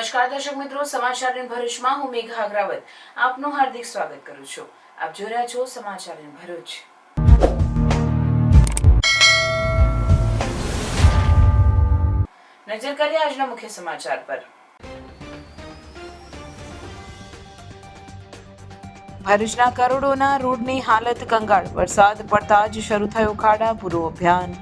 નમસ્કાર દર્શક મિત્રો, સમાચાર ભરૂચમાં હું મેઘા અગ્રવાલ આપનું હાર્દિક સ્વાગત કરું છું. આપ જોઈ રહ્યા છો સમાચાર ભરૂચ. નજર કરીએ આજના મુખ્ય સમાચાર પર. ભરૂચના કરોડોના રોડની હાલત કંગાળ. વરસાદ પડતા જ શરૂ થયો ખાડા પૂરો અભિયાન.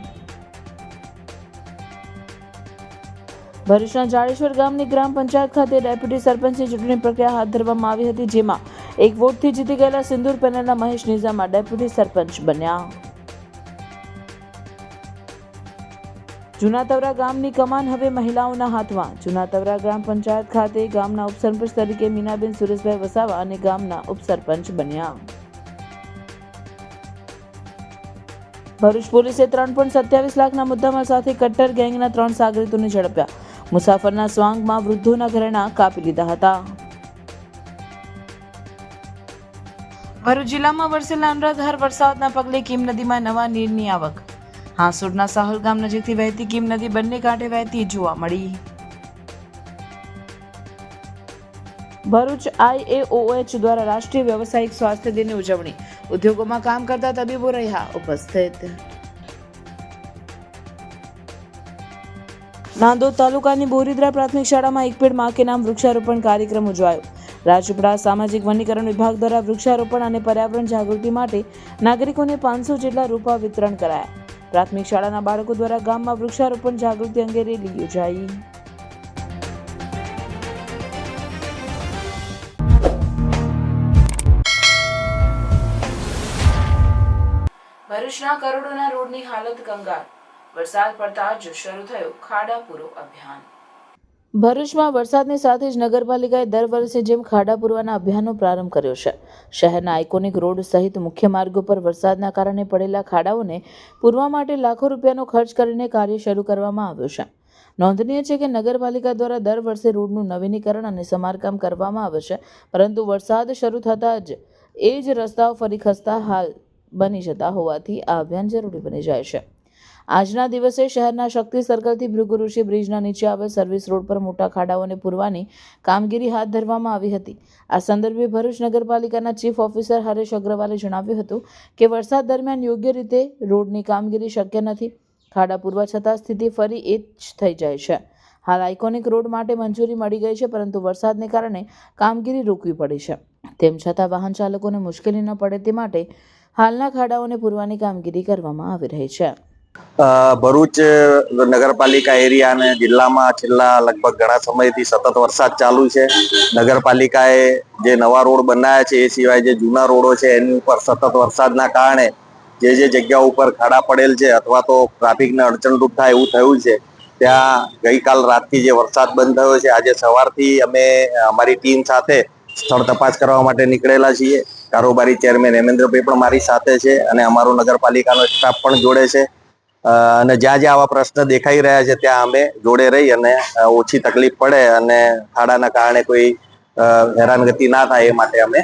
ભરૂચના જાડેશ્વર ગામની ગ્રામ પંચાયત ખાતે ડેપ્યુટી સરપંચની ચૂંટણી પ્રક્રિયા હાથ ધરવામાં આવી હતી, જેમાં એક વોટથી જીતી ગયેલા સિંદૂર પેનલના મહેશ નિઝામા ડેપ્યુટી સરપંચ બન્યા. જૂનાતવરા ગામની કમાન હવે મહિલાઓના હાથમાં. જૂનાતવરા ગ્રામ પંચાયત ખાતે ગામના ઉપસરપંચ તરીકે મીનાબેન સુરેશભાઈ વસાવા અને ગામના ઉપસરપંચ બન્યા. ભરૂચ પોલીસે 3.27 લાખના મુદ્દામાલ સાથે કટ્ટર ગેંગના 3 સાગરીતોને ઝડપ્યા. મુસાફરના સ્વાંગમાં વૃદ્ધોના ઘરેણા કાપી લીધા હતા. ભરૂચ જિલ્લામાં વરસેલા અનરાધાર વરસાદના પગલે કીમ નદીમાં નવા નીરની આવક. હાંસોડના સાહોલ ગામ નજીકથી વહેતી કીમ નદી બંને કાંઠે વહેતી જોવા મળી. ભરૂચ IAOH દ્વારા રાષ્ટ્રીય વ્યવસાયિક સ્વાસ્થ્ય દિનની ઉજવણી. ઉદ્યોગોમાં કામ કરતા તબીબો રહ્યા ઉપસ્થિત. નાંદોદ તાલુકાની બોરીદ્રા પ્રાથમિક શાળામાં એક પેડ માં કે નામ વૃક્ષારોપણ કાર્યક્રમ ઉજવાયો. રાજપીપળા સામાજિક વનીકરણ વિભાગ દ્વારા વૃક્ષારોપણ અને પર્યાવરણ જાગૃતિ માટે નાગરિકોને 500 જેટલા રોપા વિતરણ કરાયા. પ્રાથમિક શાળાના બાળકો દ્વારા ગામમાં વૃક્ષારોપણ જાગૃતિ અંગે રેલી યોજાઈ. ભરૂચના કરોડોના રોડની હાલત કંગાળ. વરસાદ પડતા જ શરૂ થયો ખાડા પૂરો અભિયાન. ભરૂચમાં વરસાદની સાથે જ નગરપાલિકાએ દર વર્ષે જેમ ખાડા પૂરવાના અભિયાનનો પ્રારંભ કર્યો છે. શહેરના આઇકોનિક રોડ સહિત મુખ્ય માર્ગો પર વરસાદના કારણે પડેલા ખાડાઓને પૂરવા માટે લાખો રૂપિયાનો ખર્ચ કરીને કાર્ય શરૂ કરવામાં આવ્યું છે. નોંધનીય છે કે નગરપાલિકા દ્વારા દર વર્ષે રોડનું નવીનીકરણ અને સમારકામ કરવામાં આવે છે, પરંતુ વરસાદ શરૂ થતાં જ એ જ રસ્તાઓ ફરી ખસ્તા હાલ બની જતા હોવાથી આ અભિયાન જરૂરી બની જાય છે. આજના દિવસે શહેરના શક્તિ સર્કલથી ભૃગુઋષિ બ્રિજના નીચે આવેલ સર્વિસ રોડ પર મોટા ખાડાઓને પૂરવાની કામગીરી હાથ ધરવામાં આવી હતી. આ સંદર્ભે ભરૂચ નગરપાલિકાના ચીફ ઓફિસર હરેશ અગ્રવાલે જણાવ્યું હતું કે વરસાદ દરમિયાન યોગ્ય રીતે રોડની કામગીરી શક્ય નથી. ખાડા પૂરવા છતાં સ્થિતિ ફરી એ જ થઈ જાય છે. હાલ આઇકોનિક રોડ માટે મંજૂરી મળી ગઈ છે, પરંતુ વરસાદને કારણે કામગીરી રોકવી પડી છે. તેમ છતાં વાહન ચાલકોને મુશ્કેલી ન પડે તે માટે હાલના ખાડાઓને પૂરવાની કામગીરી કરવામાં આવી રહી છે. ભરૂચ નગરપાલિકા એરિયા અને જિલ્લામાં છેલ્લા લગભગ ઘણા સમયથી સતત વરસાદ ચાલુ છે. નગરપાલિકાએ જે નવા રોડ બનાવ્યા છે એ સિવાય જે જૂના રોડો છે એની ઉપર સતત વરસાદના કારણે જે જગ્યા ઉપર ખાડા પડેલ છે અથવા તો ટ્રાફિકને અડચણરૂપ થાય એવું થયું છે, ત્યાં ગઈકાલ રાતથી જે વરસાદ બંધ થયો છે, આજે સવારથી અમે અમારી ટીમ સાથે સ્થળ તપાસ કરવા માટે નીકળેલા છીએ. કારોબારી ચેરમેન હેમેન્દ્રભાઈ પણ મારી સાથે છે અને અમારો નગરપાલિકાનો સ્ટાફ પણ જોડે છે. અને જ્યાં જ્યાં આવા પ્રશ્ન દેખાઈ રહ્યા છે ત્યાં અમે જોડે રહી અને ઓછી તકલીફ પડે અને ખાડાના કારણે કોઈ હેરાનગતિ ના થાય એ માટે અમે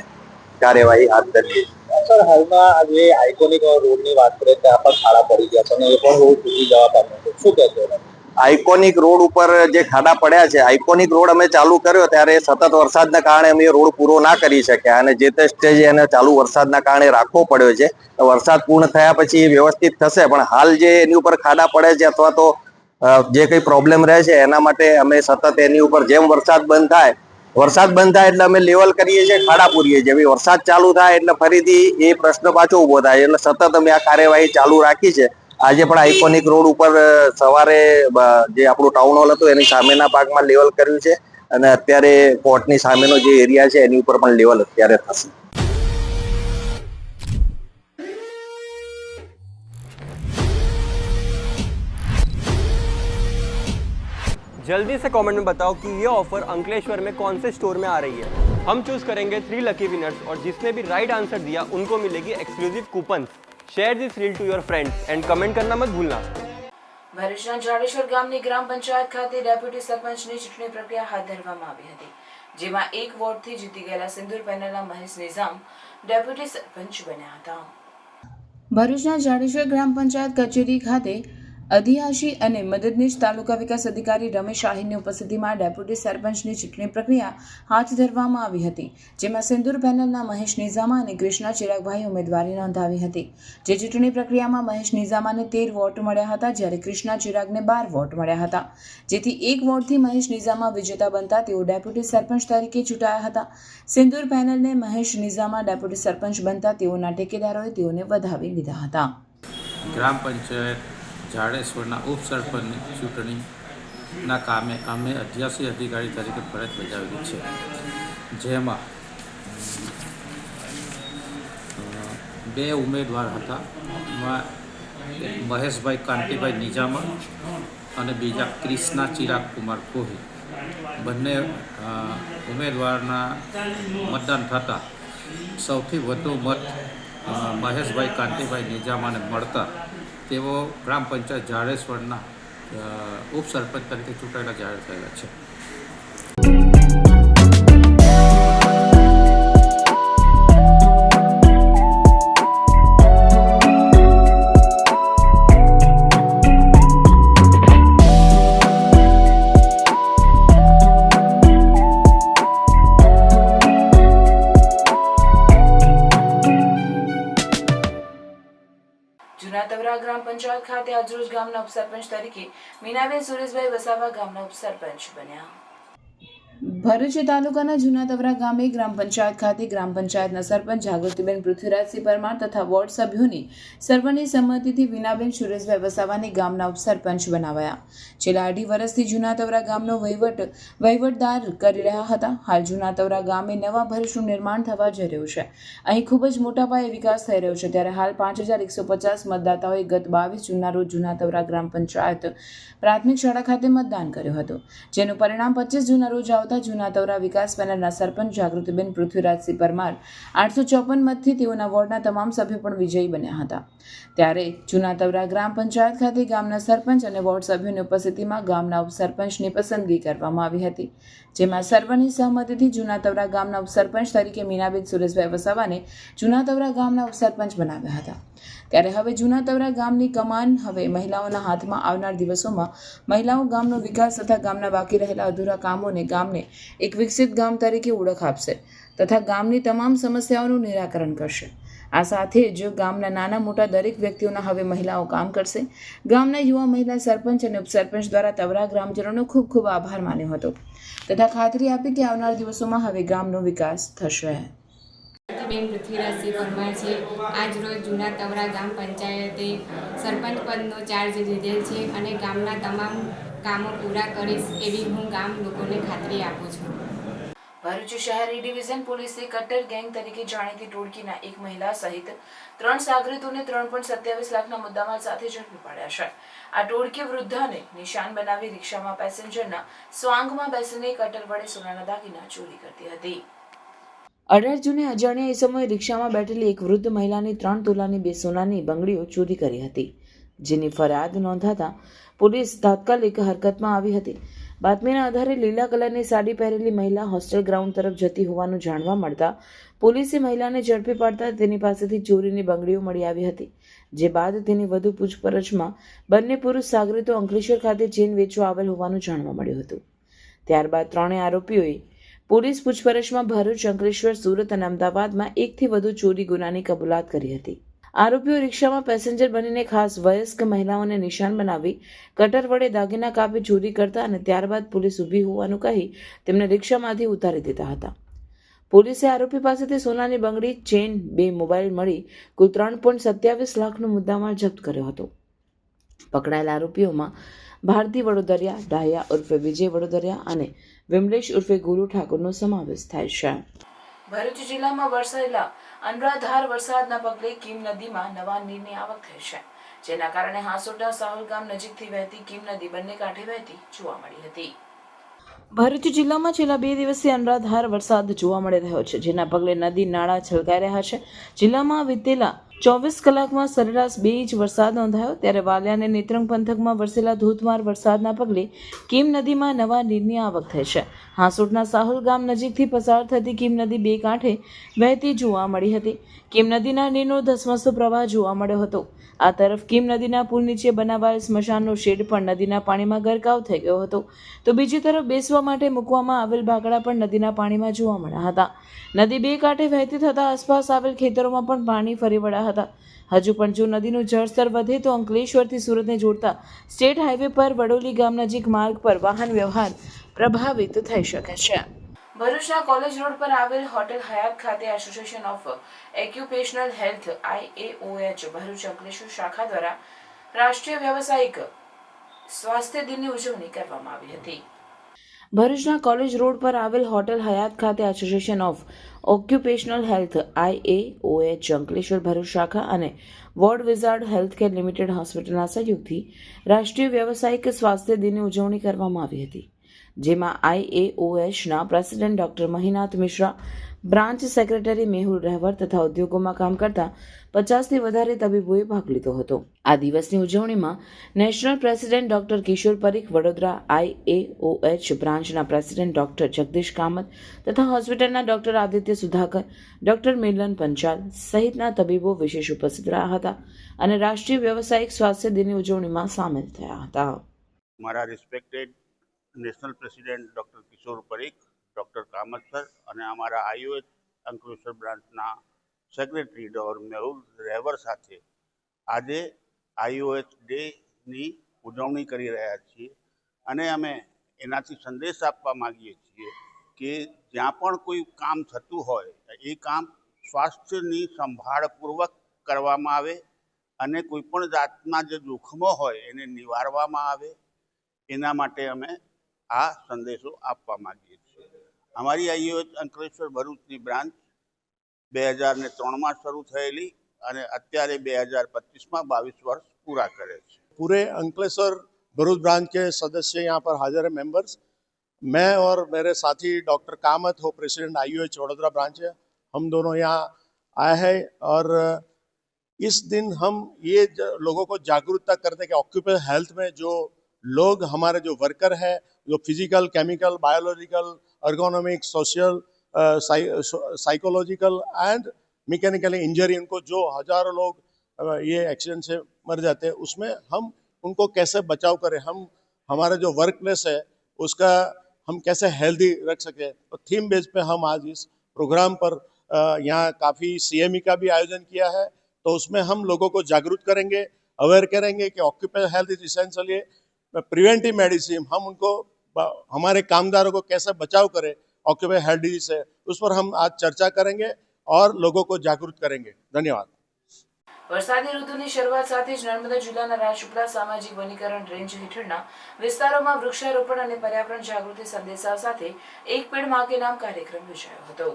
કાર્યવાહી હાથ ધરીએ. સર, હાલમાં જે આઇકોનિક રોડની વાત કરીએ ત્યાં પણ ખાડા પડી ગયા છે અને એ પણ રોડ તૂટી જવા પામ્યો છે, શું કહેશો? આઇકોનિક રોડ ઉપર જે ખાડા પડ્યા છે, આઇકોનિક રોડ અમે ચાલુ કર્યો ત્યારે સતત વરસાદના કારણે અમે રોડ પૂરો ના કરી શક્યા અને જે તે સ્ટેજે એને ચાલુ વરસાદના કારણે રાખવો પડ્યો છે. વરસાદ પૂર્ણ થયા પછી વ્યવસ્થિત થશે, પણ હાલ જે એની ઉપર ખાડા પડે છે અથવા તો જે કઈ પ્રોબ્લેમ રહે છે એના માટે અમે સતત એની ઉપર જેમ વરસાદ બંધ થાય એટલે અમે લેવલ કરીએ છીએ, ખાડા પૂરીએ છીએ. વરસાદ ચાલુ થાય એટલે ફરીથી એ પ્રશ્ન પાછો ઉભો થાય એટલે સતત અમે આ કાર્યવાહી ચાલુ રાખી છે. આજે પણ આઇકોનિક રોડ ઉપર સવારે જે આપણું ટાઉન હોલ હતું એની સામેના ભાગમાં લેવલ કર્યું છે અને અત્યારે કોર્ટની સામેનો જે એરિયા છે એની ઉપર પણ લેવલ અત્યારે થશે. जल्दी से कमेंट में बताओ कि ये ऑफर अंकलेश्वर में कौन से स्टोर में आ रही है. हम चूज करेंगे 3 लकी विनर्स और जिसने भी राइट आंसर दिया उनको मिलेगी exclusive coupon. Share this reel to your friends and comment करना मत भूलना. ભરૂચના જાડેશ્વર ગામની ગ્રામ પંચાયત ખાતે ડેપ્યુટી સરપંચની ચૂંટણી પ્રક્રિયા હાથ ધરવામાં આવી હતી, જેમાં એક વોર્ડથી જીતી ગયેલા સિંદૂર પેનલના મહેશ નિઝામ ડેપ્યુટી સરપંચ બન્યા હતા. ભરૂચના જાડેશ્વર ગ્રામ પંચાયત કચેરી ખાતે અધિયાશી અને મદદનીશ તાલુકા વિકાસ અધિકારી રમેશ આહિરની ઉપસ્થિતિમાં ડેપ્યુટી સરપંચની ચૂંટણી પ્રક્રિયા હાથ ધરવામાં આવી હતી, જેમાં સિંદૂર પેનલના મહેશ નિઝામા અને કૃષ્ણા ચિરાગભાઈ ઉમેદવારી નોંધાવી હતી. જે ચૂંટણી પ્રક્રિયામાં મહેશ નિઝામાને 13 વોટ મળ્યા હતા, જ્યારે કૃષ્ણા ચિરાગને 12 વોટ મળ્યા હતા, જેથી 1 વોટથી મહેશ નિઝામા વિજેતા બનતા તેઓ ડેપ્યુટી સરપંચ તરીકે ચૂંટાયા હતા. સિંદૂર પેનલને મહેશ નિઝામા ડેપ્યુટી સરપંચ બનતા તેઓના ટેકેદારોએ તેઓને વધાવી લીધા હતા. ગ્રામ પંચાયત જાડેશ્વરના ઉપસરપંચની ચૂંટણીના કામે અમે અધ્યાસી અધિકારી તરીકે ફરજ બજાવેલી છે, જેમાં 2 ઉમેદવાર હતા. મહેશભાઈ કાંતિભાઈ નિજામા અને બીજા કૃષ્ણા ચિરાગ કુમાર કોહી. બંને ઉમેદવારના મતદાન થતાં સૌથી વધુ મત મહેશભાઈ કાંતિભાઈ નિજામાને મળતા તેઓ ગ્રામ પંચાયત જાડેશ્વરના ઉપસરપંચ તરીકે ચૂંટાયેલા જાહેર થયેલા છે. જૂના તવરા ગ્રામ પંચાયત ખાતે આજરોજ ગામના ઉપસરપંચ તરીકે મીનાબેન સુરેશભાઈ વસાવા ગામના ઉપસરપંચ બન્યા. ભરૂચ તાલુકાના જૂના તવરા ગામે ગ્રામ પંચાયત ખાતે ગ્રામ પંચાયતના સરપંચ જાગૃતિબેન પૃથ્વીરાજસિંહ પરમાર તથા વોર્ડ સભ્યોની સર્વની સંમતિથી મીનાબેન સુરેશભાઈ વસાવાને ગામના ઉપસરપંચ બનાવાયા. છેલ્લા 2.5 વર્ષથી જૂના તવરા ગામનો વહીવટદાર કરી રહ્યા હતા. હાલ જૂના તવરા ગામે નવા ભરૂચનું નિર્માણ થવા જઈ રહ્યું છે. અહીં ખૂબ જ મોટા પાયે વિકાસ થઈ રહ્યો છે. ત્યારે હાલ 5150 મતદાતાઓએ ગત 22 જૂનના રોજ જૂના તવરા ગ્રામ પંચાયત પ્રાથમિક શાળા ખાતે મતદાન કર્યું હતું, જેનું પરિણામ 25 જૂનના રોજ આવતા જૂના તવરા વિકાસ પેનલના સરપંચ જાગૃતિબેન પૃથ્વીરાજસિંહ પરમાર 854 મતથી તેઓના વોર્ડના તમામ સભ્યો પણ વિજયી બન્યા હતા. ત્યારે જૂના તવરા ગ્રામ પંચાયત ખાતે ગામના સરપંચ અને વોર્ડ સભ્યોની ઉપસ્થિતિમાં ગામના ઉપસરપંચની પસંદગી કરવામાં આવી હતી, જેમાં સર્વની સહમતિથી જૂના તવરા ગામના ઉપસરપંચ તરીકે મીનાબેન સુરેશભાઈ વસાવાને જૂના તવરા ગામના ઉપસરપંચ બનાવ્યા હતા. ત્યારે હવે જૂના તવરા ગામની કમાન હવે મહિલાઓના હાથમાં આવનાર દિવસોમાં મહિલાઓ ગામનો વિકાસ તથા ગામના બાકી રહેલા અધૂરા કામોને ગામને એક વિકસિત ગામ તરીકે ઓળખ આપશે તથા ગામની તમામ સમસ્યાઓનું નિરાકરણ કરશે. આ સાથે જ ગામના નાના મોટા દરેક વ્યક્તિઓના હવે મહિલાઓ કામ કરશે. ગામના યુવા મહિલા સરપંચ અને ઉપસરપંચ દ્વારા તવરા ગ્રામજનોનો ખૂબ ખૂબ આભાર માન્યો હતો તથા ખાતરી આપી કે આવનાર દિવસોમાં હવે ગામનો વિકાસ થશે. બેન પૃથ્વીરાજસિંહ પરમાર છે. આજ રોજ જૂના તવરા ગામ પંચાયતે સરપંચ પદનો ચાર્જ લીધેલ છે અને ગામના તમામ કામો પૂરા કરીશ એવી હું ગામ લોકોને ખાતરી આપું છું. ભરૂચ શહેરી ડિવિઝન પોલીસે કટ્ટર ગેંગ તરીકે જાણીતી ટોળકીના એક મહિલા સહિત 3 સાગરીતોને 3.27 લાખના મુદ્દામાલ સાથે ઝડપી પાડ્યા છે. આ ટોળકી વૃદ્ધાને નિશાન બનાવી રિક્ષામાં પેસેન્જરના સ્વાંગમાં બેસીને કટર વડે સોનાના દાગીના ચોરી કરતી હતી. 18 જૂને અજાણ્યા ઇસમોએ રિક્ષામાં બેઠેલી એક વૃદ્ધ મહિલાની 3 તોલાની 2 સોનાની બંગડીઓ ચોરી કરી હતી, જેની ફરિયાદ નોંધાતા પોલીસ તાત્કાલિક હરકતમાં આવી હતી. બાતમીના આધારે લીલા કલરની સાડી પહેરેલી મહિલા હોસ્ટેલ ગ્રાઉન્ડ તરફ જતી હોવાનું જાણવા મળતા પોલીસે મહિલાને ઝડપી પાડતા તેની પાસેથી ચોરીની બંગડીઓ મળી આવી હતી. જે બાદ તેની વધુ પૂછપરછમાં બંને પુરુષ સાગરીતો અંકલેશ્વર ખાતે ચેન વેચવા આવેલ હોવાનું જાણવા મળ્યું હતું. ત્યારબાદ 3 આરોપીઓએ પોલીસ પૂછપરછમાં ભરૂચ, અંકલેશ્વર, સુરત અને અમદાવાદમાં 1 થી વધુ ચોરી ગુનાની કબૂલાત કરી હતી. આરોપીઓ રિક્ષામાં પેસેન્જર બનીને ખાસ વયસ્ક મહિલાઓને નિશાન બનાવી કટર વડે દાગીના કાપી ચોરી કરતા અને ત્યારબાદ પોલીસ ઊભી હોવાનું કહી તેમને રિક્ષામાંથી ઉતારી દેતા હતા. પોલીસે આરોપી પાસેથી સોનાની બંગડી, ચેન, 2 મોબાઈલ મળી કુલ 3.27 લાખનો મુદ્દામાલ જપ્ત કર્યો હતો. પકડાયેલા આરોપીઓમાં ભારતી વડોદરિયા, ડાયા ઉર્ફે વિજય વડોદરિયા અને વિમલેશ ઉર્ફે ગુરુ ઠાકોરનો સમાવેશ થાય છે. ભરૂચ જિલ્લામાં વરસાયેલા અનરાધાર વરસાદના પગલે કીમ નદીમાં નવા નીરની આવક થઈ છે, જેના કારણે હાસોટા સાહોલ ગામ નજીકથી વહેતી કીમ નદી બંને કાંઠે વહેતી જોવા મળી હતી. ભરૂચ જિલ્લામાં છેલ્લા 2 દિવસથી અનરાધાર વરસાદ જોવા મળી રહ્યો છે, જેના પગલે નદી નાળા છલકાઈ રહ્યા છે. જિલ્લામાં વિતેલા 24 કલાકમાં સરેરાશ 2 ઇંચ વરસાદ નોંધાયો. ત્યારે વાલિયા અને નેત્રંગ પંથકમાં વરસેલા ધોધમાર વરસાદના પગલે કીમ નદીમાં નવા નીરની આવક થઈ છે. હાંસોટના સાહુલ ગામ નજીકથી પસાર થતી કીમ નદી બે કાંઠે વહેતી જોવા મળી હતી. કીમ નદીના નીરનો ધસમસતો પ્રવાહ જોવા મળ્યો હતો. આ તરફ કીમ નદીના પુલ નીચે બનાવાયેલ સ્મશાનનો શેડ પણ નદીના પાણીમાં ગરકાવ થઈ ગયો હતો, તો બીજી તરફ બેસવા માટે મૂકવામાં આવેલ બાકડા પણ નદીના પાણીમાં જોવા મળ્યા હતા. નદી બે કાંઠે વહેતી થતાં આસપાસ આવેલ ખેતરોમાં પણ પાણી ફરી વળ્યા હતા. હજુ પણ જો નદીનું જળસ્તર વધે તો અંકલેશ્વરથી સુરતને જોડતા સ્ટેટ હાઈવે પર વડોલી ગામ નજીક માર્ગ પર વાહન વ્યવહાર પ્રભાવિત થઈ શકે છે. ભરૂચના કોલેજ રોડ પર આવેલ હોટેલ હયાત ખાતે association of occupational health IAOH Bharuch Ankleshwar શાખા દ્વારા રાષ્ટ્રીય વ્યવસાયિક સ્વાસ્થ્ય દિનની ઉજવણી કરવામાં આવી હતી. ભરૂચના કોલેજ રોડ પર આવેલ હોટેલ હયાત ખાતે association of occupational health IAOH Ankleshwar Bharuch શાખા અને વોર્ડ વિઝાર્ડ હેલ્થકેર લિમિટેડ હોસ્પિટલના સહયોગથી રાષ્ટ્રીય વ્યવસાયિક સ્વાસ્થ્ય દિનની ઉજવણી કરવામાં આવી હતી, જેમાં IAOHના president doctor Mahinath Mishra, branch secretary Mehul Rahevar તથા ઉદ્યોગોમાં કામ કરતા 50થી વધારે તબીબોએ ભાગ લીધો હતો. આ દિવસની ઉજવણીમાં નેશનલ પ્રેસિડેન્ટ ડોક્ટર કિશોર પરીખ, વડોદરા IAOH બ્રાન્ચના પ્રેસિડેન્ટ ડોક્ટર જગદીશ કામત તથા હોસ્પિટલના ડોક્ટર આદિત્ય સુધાકર, ડોક્ટર મિલન પંચાલ સહિતના તબીબો વિશેષ ઉપસ્થિત રહ્યા હતા અને રાષ્ટ્રીય વ્યવસાયિક સ્વાસ્થ્ય દિનની ઉજવણીમાં સામેલ થયા હતા. મારા રિસ્પેક્ટેડ નેશનલ પ્રેસિડેન્ટ ડૉક્ટર કિશોર પરીખ, ડૉક્ટર કામત સર અને અમારા IAOH અંકલેશ્વર બ્રાન્ચના સેક્રેટરી ડૉક્ટર મેહુલ રહેવર સાથે આજે IAOH ડેની ઉજવણી કરી રહ્યા છીએ અને અમે એનાથી સંદેશ આપવા માગીએ છીએ કે જ્યાં પણ કોઈ કામ થતું હોય એ કામ સ્વાસ્થ્યની સંભાળપૂર્વક કરવામાં આવે અને કોઈપણ જાતના જે જોખમો હોય એને નિવારવામાં આવે, એના માટે અમે આ સંદેશો આપવા માગીએ છીએ. અમારી IAOH અંકલેશ્વર ભરૂચની બ્રાન્ચ 2003માં શરૂ થયેલી અને અત્યારે 2025માં 22 વર્ષ पूरा करे. पूरे अंकलेश्वर भरूच ब्रांच के सदस्य यहाँ पर हाजिर है, मेंबर्स. मैं और मेरे साथी डॉक्टर कामत हो, प्रेसिडेंट IAOH वडोदरा ब्रांच है, हम दोनों यहाँ आए हैं और इस दिन हम ये लोगों को जागरूकता करते हैं कि ऑक्यूपेशनल हेल्थ में जो लोग हमारे जो वर्कर है, जो physical, chemical, biological, ergonomic, social, psychological and mechanically injury, उनको जो हजारों लोग ये एक्सीडेंट से मर जाते हैं, उसमें हम उनको कैसे बचाव करें, हम हमारा जो वर्क प्लेस है उसका हम कैसे हेल्दी रख सकें. तो थीम बेस पे हम आज इस प्रोग्राम पर यहाँ काफ़ी CME का भी आयोजन किया है, तो उसमें हम लोगों को जागरूक करेंगे, अवेयर करेंगे कि occupational health is essentially preventive medicine. हम उनको हमारे कामगारों को कैसे बचाव करें ऑक्यूपेशनल हेल्थ डिजीज से, उस पर हम आज चर्चा करेंगे और लोगों को जागरूक करेंगे. धन्यवाद. વરસાદી ઋતુની શરૂઆત સાથે જ નર્મદા જિલ્લાના રાજપીપળા સામાજિક વનીકરણ રેન્જ હેઠળના વિસ્તારોમાં વૃક્ષારોપણ અને પર્યાવરણ જાગૃતિ સંદેશા સાથે એક પેડ માં કે નામ કાર્યક્રમ યોજાયો હતો.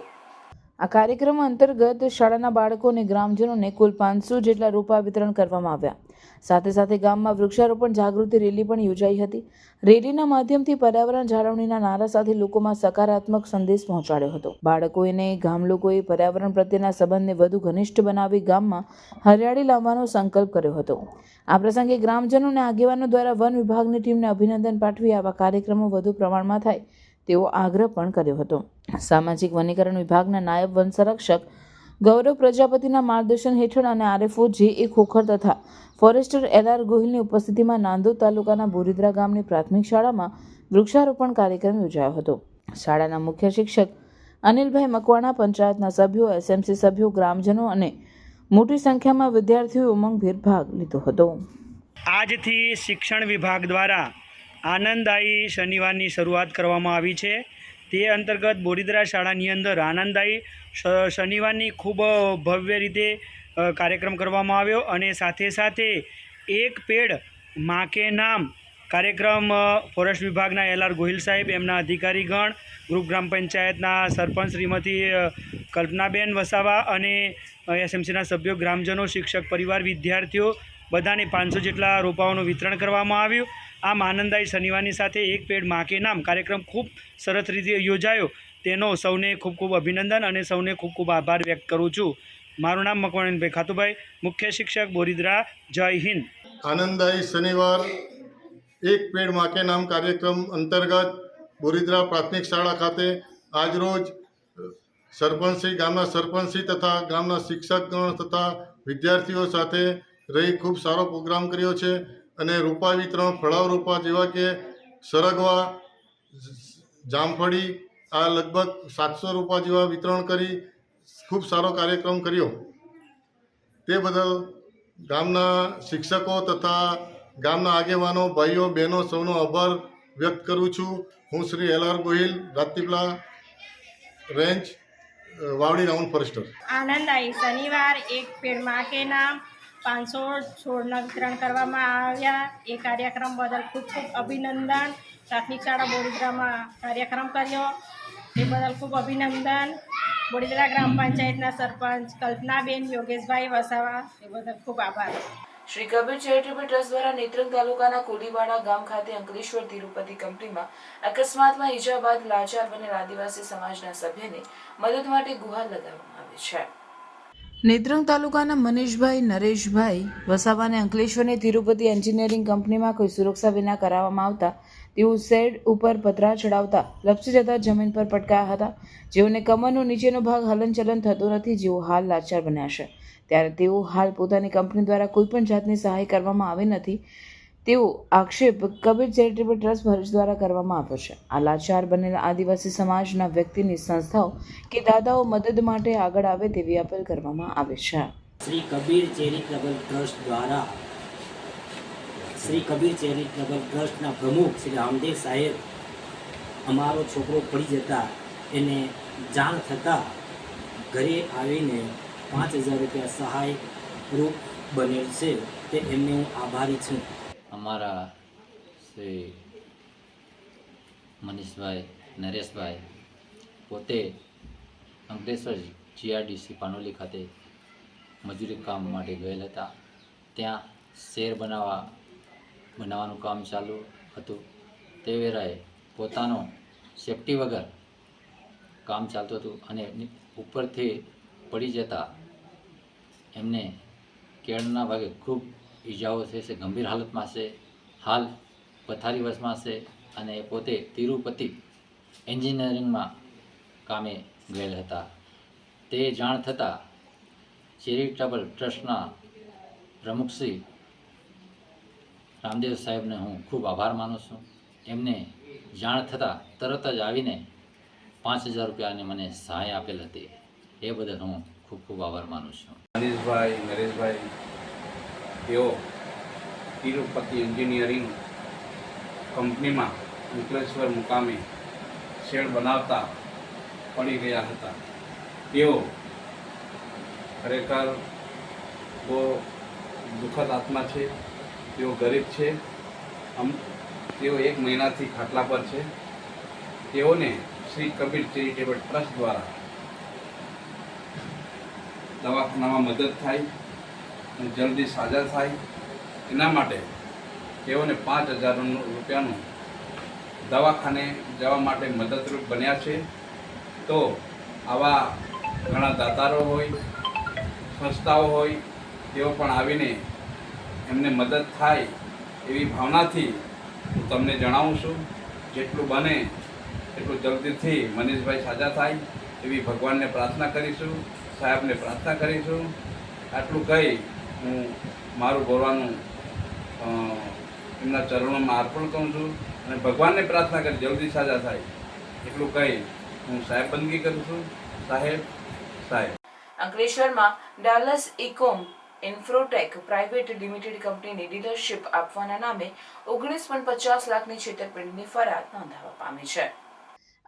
આ કાર્યક્રમ અંતર્ગત શાળાના બાળકો અને ગ્રામજનોને કુલ 500 જેટલા રોપા વિતરણ કરવામાં આવ્યા. સાથે સાથે ગામમાં વૃક્ષારોપણ જાગૃતિ રેલી પણ યોજાઈ હતી. રેલીના માધ્યમથી પર્યાવરણ જાળવણીના નારા સાથે લોકોમાં સકારાત્મક સંદેશ પહોંચાડ્યો હતો. બાળકોએ અને ગામ લોકોએ પર્યાવરણ પ્રત્યેના સંબંધને વધુ ઘનિષ્ઠ બનાવી ગામમાં હરિયાળી લાવવાનો સંકલ્પ કર્યો હતો. આ પ્રસંગે ગ્રામજનો અને આગેવાનો દ્વારા વન વિભાગની ટીમને અભિનંદન પાઠવી આવા કાર્યક્રમો વધુ પ્રમાણમાં થાય તેવો આગ્રહ પણ કર્યો હતો. સામાજિક વનીકરણ વિભાગના નાયબ વન સંરક્ષક ગૌરવ પ્રજાપતિના માર્ગદર્શન હેઠળ અને RFO JA ખોખર તથા ફોરેસ્ટર LR ગોહિલની ઉપસ્થિતિમાં નાંદોદ તાલુકાના બોરીદ્રા ગામની પ્રાથમિક શાળામાં વૃક્ષારોપણ કાર્યક્રમ યોજાયો હતો. શાળાના મુખ્ય શિક્ષક અનિલભાઈ મકવાણા, પંચાયતના સભ્યો, SMC સભ્યો, ગ્રામજનો અને મોટી સંખ્યામાં વિદ્યાર્થીઓએ ઉમંગભેર ભાગ લીધો હતો. આજથી શિક્ષણ વિભાગ દ્વારા આનંદદાયી શનિવારની શરૂઆત કરવામાં આવી છે. તે અંતર્ગત બોરીદ્રા શાળાની અંદર આનંદદાયી શનિવારની ખૂબ ભવ્ય રીતે કાર્યક્રમ કરવામાં આવ્યો અને સાથે સાથે એક પેડ માં કે નામ કાર્યક્રમ ફોરેસ્ટ વિભાગના LR ગોહિલ સાહેબ, એમના અધિકારીગણ, ગ્રુપ ગ્રામ પંચાયતના સરપંચ શ્રીમતી કલ્પનાબેન વસાવા અને SMCના સભ્યો, ગ્રામજનો, શિક્ષક પરિવાર, વિદ્યાર્થીઓ બધાને 500 જેટલા રોપાઓનું વિતરણ કરવામાં આવ્યું. આમ આનંદદાયી શનિવારની સાથે એક પેડ માં કે નામ કાર્યક્રમ ખૂબ સરસ રીતે યોજાયો. તેનો સૌને ખૂબ ખૂબ અભિનંદન અને સૌને ખૂબ ખૂબ આભાર વ્યક્ત કરું છું. મારું નામ મકવાણીભાઈ ખાતુભાઈ, મુખ્ય શિક્ષક, બોરીદ્રા. જય હિન્દ. आनंददायी शनिवार एक पेड़ माँ के नाम कार्यक्रम अंतर्गत બોરીદ્રા પ્રાથમિક શાળા ખાતે આજરોજ સરપંચશ્રી, ગામના સરપંચશ્રી તથા ગામના શિક્ષકગણ તથા વિદ્યાર્થીઓ સાથે રહી ખૂબ સારો પ્રોગ્રામ કર્યો છે અને રોપા વિતરણ, ફળાવ રોપા જેવા કે સરગવા, જામફળી, આ લગભગ 700 રોપા જેવા વિતરણ કરી ખૂબ સારો કાર્યક્રમ કર્યો. તે બદલ ગામના શિક્ષકો તથા ગામના આગેવાનો, ભાઈઓ બહેનો સૌનો આભાર વ્યક્ત કરું છું. હું Shri LR Gohil, Rajpipla range, Vavdi round forester. આનંદ આવી. શનિવાર એક પેડ માં કે નામ 500 છોડના વિતરણ કરવામાં આવ્યા. એ કાર્યક્રમ બદલ ખૂબ ખૂબ અભિનંદન. પ્રાથમિક શાળા બોરીદ્રામાં કાર્યક્રમ કર્યો એ બદલ ખૂબ અભિનંદન. બોરીદ્રા ગ્રામ પંચાયતના સરપંચ કલ્પનાબેન યોગેશભાઈ વસાવા, એ બદલ ખૂબ આભાર. શ્રી કબીર ચેરિટેબલ ટ્રસ્ટ દ્વારા નેત્રંગ તાલુકાના કોલીવાડા ગામ ખાતે અંકલેશ્વર તિરુપતિ કંપનીમાં અકસ્માતમાં ઈજા બાદ લાચાર બનેલ આદિવાસી સમાજના સભ્યને મદદ માટે ગુહાર લગાવવામાં આવી છે. નેત્રંગ તાલુકાના મનીષભાઈ નરેશભાઈ વસાવાને અંકલેશ્વરની તિરુપતિ એન્જિનિયરિંગ કંપનીમાં કોઈ સુરક્ષા વિના કરાવવામાં આવતા તેઓ શેડ ઉપર પતરા ચડાવતા લપસી જતા જમીન પર પટકાયા હતા, જેઓને કમરનો નીચેનો ભાગ હલનચલન થતો નથી, જેઓ હાલ લાચાર બન્યા છે. ત્યારે તેઓ હાલ પોતાની કંપની દ્વારા કોઈપણ જાતની સહાય કરવામાં આવી નથી તેવો આક્ષેપ કબીર ચેરિટેબલ ટ્રસ્ટ ભરૂચ દ્વારા કરવામાં આવ્યો છે. આ લાચાર બનેલા આદિવાસી સમાજના વ્યક્તિની સંસ્થાઓ કે દાદાઓ મદદ માટે આગળ આવે તેવી અપીલ કરવામાં આવે છે. શ્રી કબીર ચેરિટેબલ ટ્રસ્ટ દ્વારા શ્રી કબીર ચેરિટેબલ ટ્રસ્ટના પ્રમુખ શ્રી રામદેવ સાહેબ અમારો છોકરો પડી જતા એને જાણ થતાં ઘરે આવીને 5,000 રૂપિયા સહાય રૂપ બનેલ છે, તે એમને હું આભારી છું. અમારા શ્રી મનીષભાઈ નરેશભાઈ પોતે અંકલેશ્વર GRDC પાનોલી ખાતે મજૂરી કામ માટે ગયેલ હતા. ત્યાં શેર બનાવવાનું કામ ચાલુ હતું. તે વેળાએ પોતાનો સેફટી વગર કામ ચાલતું હતું અને ઉપરથી પડી જતા એમને કેળના ભાગે ખૂબ ઈજાઓ થઈ છે, ગંભીર હાલતમાં છે, હાલ પથારી વશમાં છે અને એ પોતે તિરુપતિ એન્જિનિયરિંગમાં કામે ગયેલ હતા. તે જાણ થતાં ચેરિટેબલ ટ્રસ્ટના પ્રમુખ શ્રી રામદેવ સાહેબને હું ખૂબ આભાર માનું છું. એમને જાણ થતાં તરત જ આવીને 5,000 રૂપિયાની મને સહાય આપેલ હતી. એ બદલ હું ખૂબ ખૂબ આભાર માનું છું. મનીષભાઈ નરેશભાઈ તેઓ તિરુપતિ એન્જિનિયરિંગ કંપનીમાં અંકલેશ્વર મુકામે શેડ બનાવતા પડી ગયા હતા. તેઓ ખરેખર બહુ દુઃખદ આત્મા છે. તેઓ ગરીબ છે. તેઓ 1 મહિનાથી ખાટલા પર છે. તેઓને શ્રી કબીર ચેરિટેબલ ટ્રસ્ટ દ્વારા દવાખાનામાં મદદ થાય અને જલ્દી સાજા થાય એના માટે તેઓને 5,000 રૂપિયાનું દવાખાને જવા માટે મદદરૂપ બન્યા છે. તો આવા ઘણા દાતારો હોય, સંસ્થાઓ હોય, તેઓ પણ આવીને એમને મદદ થાય એવી ભાવનાથી હું તમને જણાવું છું. જેટલું બને એટલું જલ્દીથી મનીષભાઈ સાજા થાય એવી ભગવાનને પ્રાર્થના કરીશું, સાહેબને પ્રાર્થના કરીશું. આટલું કહી હું મારું બોલવાનું એમના ચરણોમાં અર્પણ કરું છું અને ભગવાનને પ્રાર્થના કરી જલ્દી સાજા થાય એટલું કહી હું સાહેબ બંદગી કરું છું. સાહેબ. અંકલેશ્વરમાં ડાલસ ઇકોમ ઇન્ફ્રોટેક પ્રાઇવેટ લિમિટેડ કંપનીની ડીલરશીપ આપવાના નામે 19.50 લાખની છેતરપિંડીની ફરિયાદ નોંધાવા પામી છે.